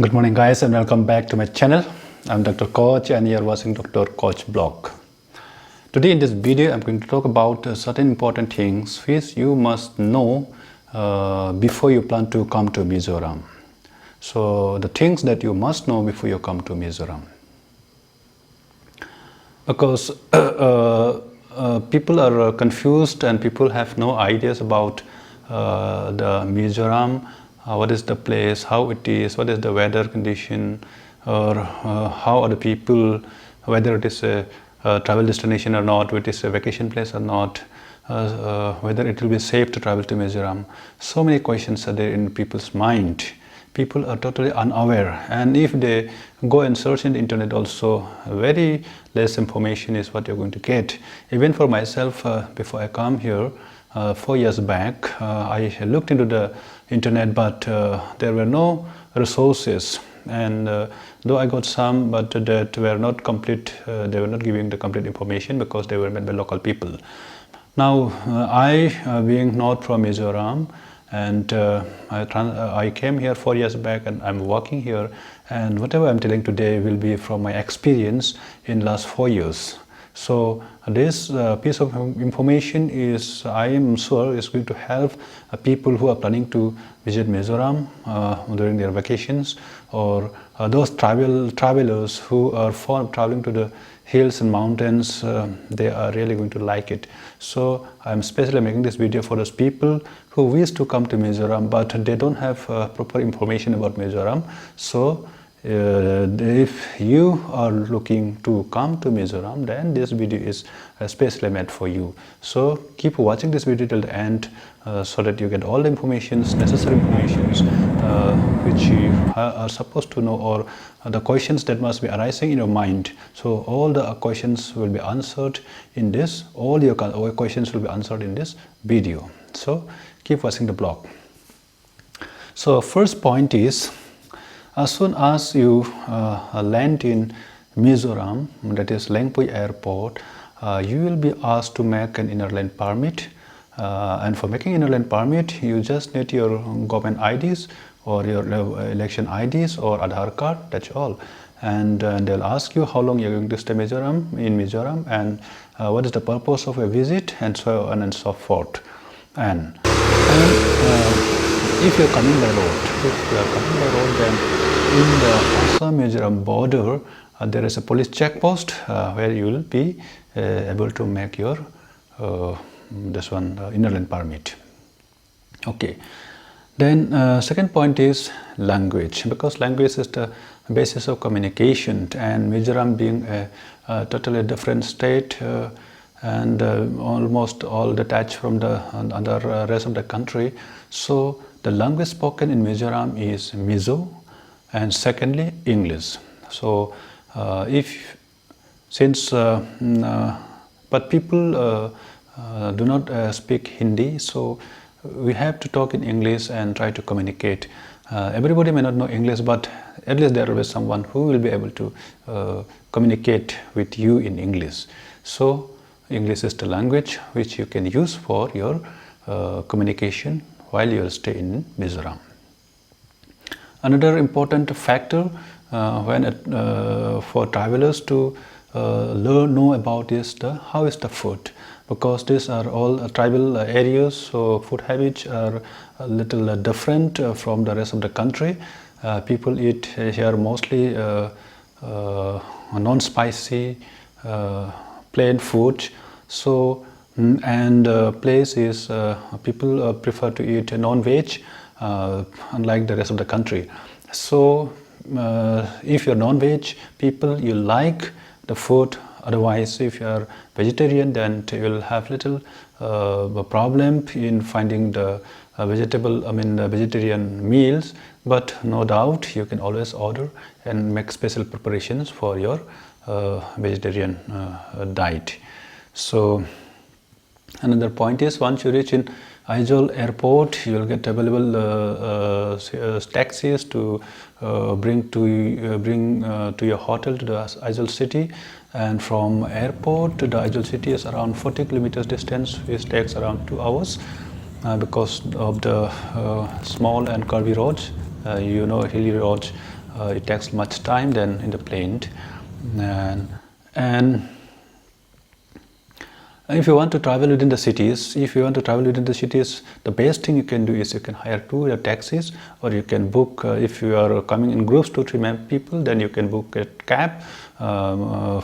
Good morning guys and welcome back to my channel. I'm Dr. Koch and you're watching Dr. Koch blog. Today in this video I'm going to talk about certain important things which you must know before you plan to come to Mizoram. So the things that you must know before you come to Mizoram. Because people are confused and people have no ideas about the Mizoram. What is the place, how it is, what is the weather condition, or how are the people, whether it is a travel destination or not, whether it is a vacation place or not, whether it will be safe to travel to Mizoram. So many questions are there in people's mind. People are totally unaware, and if they go and search in the internet also, very less information is what you're going to get. Even for myself, before I come here, 4 years back, I looked into the internet, but there were no resources, and though I got some, but that were not complete. They were not giving the complete information because they were made by local people. Now I being not from Mizoram, and I came here 4 years back and I'm working here, and whatever I'm telling today will be from my experience in last 4 years. So this piece of information is, I am sure, is going to help people who are planning to visit Mizoram during their vacations, or those travelers who are traveling to the hills and mountains. They are really going to like it. So I'm especially making this video for those people who wish to come to Mizoram but they don't have proper information about Mizoram. So if you are looking to come to Mizoram, then this video is especially made for you. So keep watching this video till the end so that you get all the necessary informations which you are supposed to know, or the questions that must be arising in your mind. So all the questions will be answered in this, all your questions will be answered in this video. So keep watching the blog. So first point is, as soon as you land in Mizoram, that is Lengpui airport, you will be asked to make an inner lane permit. And for making inner lane permit, you just need your government IDs or your election IDs or Aadhaar card, that's all. And they'll ask you how long you're going to stay in Mizoram, and what is the purpose of a visit, and so on and so forth. And if you're coming by road, then in the Assam-Mizoram border, there is a police checkpost where you will be able to make your inner lane permit. Okay. Then second point is language, because language is the basis of communication, and Mizoram being a totally different state and almost all detached from the other rest of the country. So the language spoken in Mizoram is Mizo, and secondly English. So but people do not speak Hindi, so we have to talk in English and try to communicate. Everybody may not know English, but at least there will be someone who will be able to communicate with you in English. So English is the language which you can use for your communication while you stay in Mizoram. Another important factor for travelers to know about is how is the food, because these are all tribal areas, so food habits are a little different from the rest of the country. People eat here mostly non-spicy, plain food. So and place is people prefer to eat non-veg, unlike the rest of the country. So if you're non-veg people, you like the food. Otherwise, if you are vegetarian, then you will have little problem in finding the vegetarian meals. But no doubt you can always order and make special preparations for your vegetarian diet. So another point is, once you reach in Aizawl airport, you will get available taxis to bring to your hotel to the Aizawl city, and from airport to the Aizawl city is around 40 kilometers distance, which takes around 2 hours because of the small and curvy roads. Hilly roads it takes much time than in the plane. And if you want to travel within the cities, the best thing you can do is you can hire two taxis, or you can book, if you are coming in groups, 2-3 people, then you can book a cab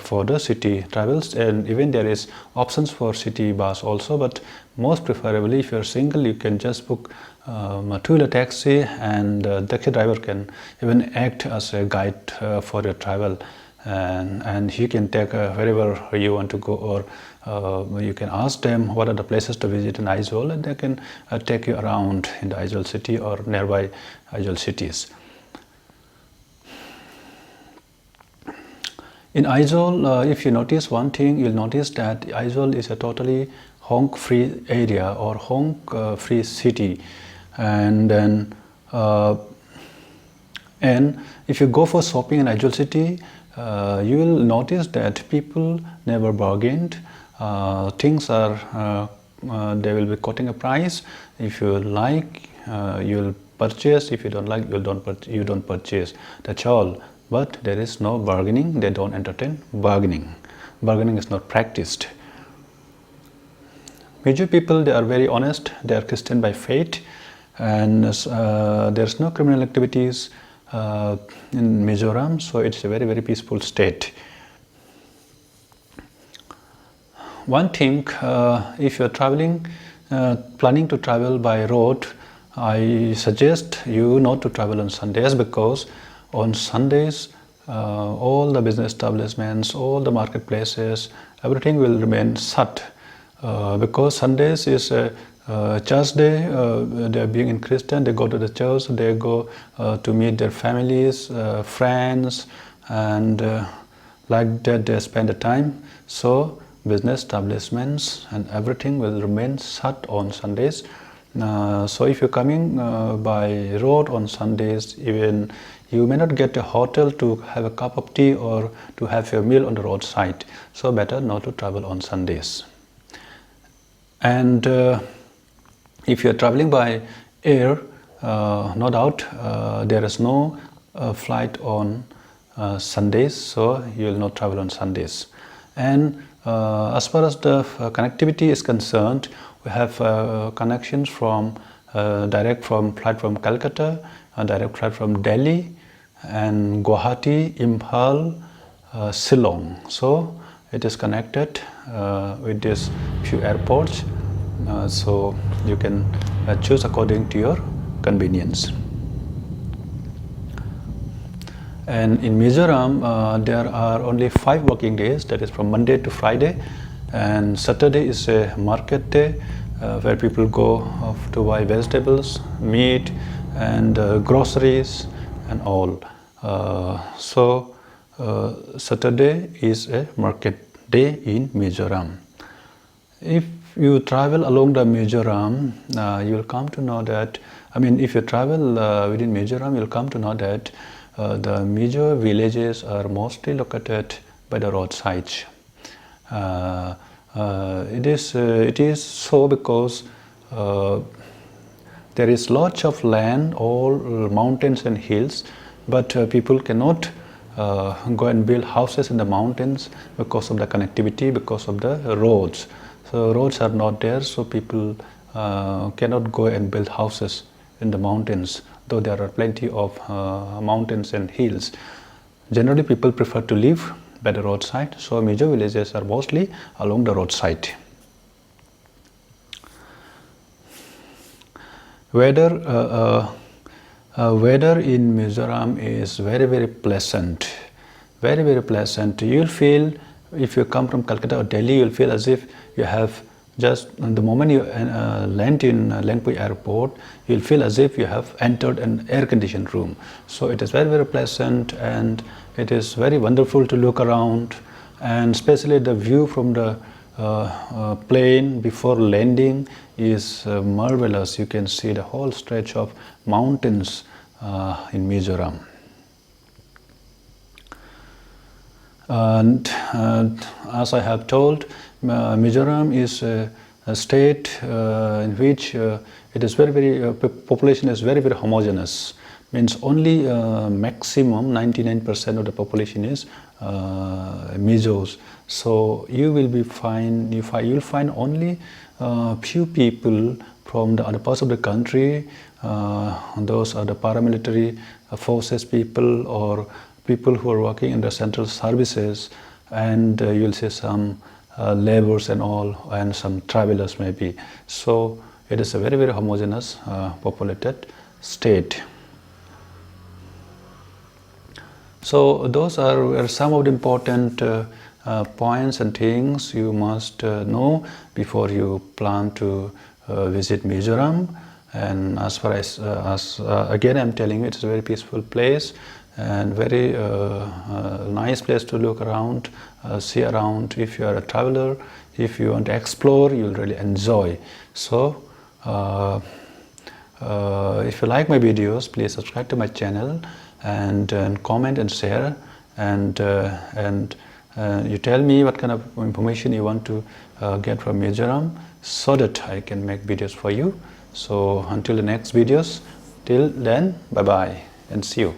for the city travels. And even there is options for city bus also, but most preferably if you are single, you can just book a two-wheeler taxi, and the taxi driver can even act as a guide for your travel. And he can take wherever you want to go, or you can ask them what are the places to visit in Aizawl, and they can take you around in the Aizawl city or nearby Aizawl cities. In Aizawl, if you notice one thing, you'll notice that Aizawl is a totally honk-free area or honk-free city. And then and if you go for shopping in Aizawl city, you will notice that people never bargained. Things are, they will be quoting a price. If you like, you will purchase. If you don't like, you don't purchase. That's all. But there is no bargaining. They don't entertain bargaining. Bargaining is not practiced. Mizo people, they are very honest. They are Christian by faith, and there's no criminal activities in Mizoram, so it's a very, very peaceful state. One thing, if you're traveling, planning to travel by road, I suggest you not to travel on Sundays, because on Sundays all the business establishments, all the marketplaces, everything will remain shut, because Sundays is a church day. They being in Christian, they go to the church, they go to meet their families, friends, and like that they spend the time. So business establishments and everything will remain shut on Sundays. So if you're coming by road on Sundays, even you may not get a hotel to have a cup of tea or to have your meal on the roadside. So better not to travel on Sundays. And if you are traveling by air, no doubt there is no flight on Sundays, so you will not travel on Sundays. And as far as the connectivity is concerned, we have connections from direct flight from Calcutta, direct flight from Delhi, and Guwahati, Imphal, Shillong. So it is connected with these few airports. So you can choose according to your convenience. And in Mizoram, there are only 5 working days, that is from Monday to Friday, and Saturday is a market day where people go to buy vegetables, meat, and groceries and all. So Saturday is a market day in Mizoram. If you travel along the Mizoram, you will come to know that, if you travel within Mizoram, you'll come to know that the Mizo villages are mostly located by the roadsides. It is so because there is lots of land, all mountains and hills, but people cannot go and build houses in the mountains because of the connectivity, because of the roads. So roads are not there, so people cannot go and build houses in the mountains, though there are plenty of mountains and hills. Generally, people prefer to live by the roadside, so Mizo villages are mostly along the roadside. Weather in Mizoram is very, very pleasant. Very, very pleasant. You'll feel, if you come from Calcutta or Delhi, you'll feel as if you have just, the moment you land in Lengpui airport, you'll feel as if you have entered an air-conditioned room. So it is very, very pleasant, and it is very wonderful to look around, and especially the view from the plane before landing is marvelous. You can see the whole stretch of mountains in Mizoram. And as I have told, Mizoram is a state in which it is very, very population is very, very homogeneous. means only maximum 99% of the population is Mizos. So you will be you'll find only few people from the other parts of the country. Those are the paramilitary forces people or people who are working in the central services, and you'll see some laborers and all, and some travelers maybe. So it is a very, very homogeneous populated state. So those are some of the important points and things you must know before you plan to visit Mizoram. And as far as again I'm telling you, it's a very peaceful place and very nice place to look around, see around. If you are a traveler, if you want to explore, you'll really enjoy. So if you like my videos, please subscribe to my channel and comment and share, and you tell me what kind of information you want to get from Mizoram, so that I can make videos for you. So until the next videos, till then, bye bye and see you.